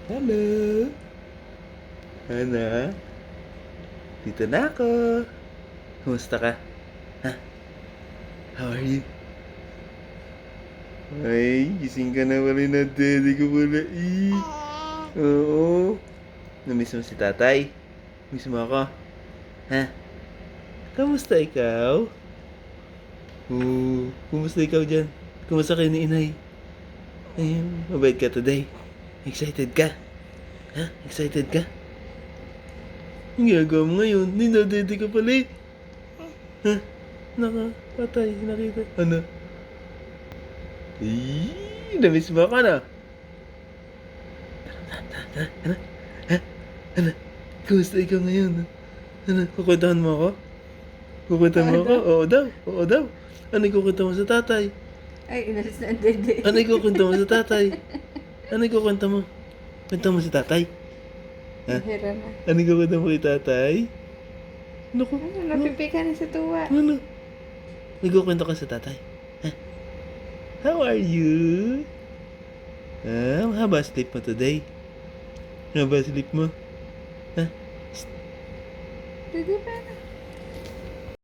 Hello? Ana? Dito na ako. Kumusta ka? Ha? How are you? Ay, gising ka na pala na daddy ko pala Oo. Namiss mo si tatay? Miss mo ako? Ha? Kamusta ikaw? Oo. Kumusta ikaw dyan? Kumusta kayo ni inay? Ayun, mabait ka today. Excited ka? Ha? Excited ka? Ang ginagawa mo ngayon? Ninadede ka pala eh. Ha? Patay, nakita. Ano? Namiss mo ako na? Ano? Ha? Ano? Kumusta ikaw ngayon? Ano? Kukwentahan mo ako? Kukwentahan mo ako? Oo daw. Oo daw. Ano ikukwenta mo sa tatay? Ay, inalis na ang dede. Ano ikukwenta mo sa tatay? Ano ikukwenta mo? Kwenta mo sa tatay? Ha? Mahira na. Ano ikukwenta mo kay tatay? Naku. Ano, napipika na sa tuwa. Ano? Nagkukwento ka sa tatay? Ha? How are you? Mahaba sleep mo today. Mahaba sleep mo. Ha? Dede pa na.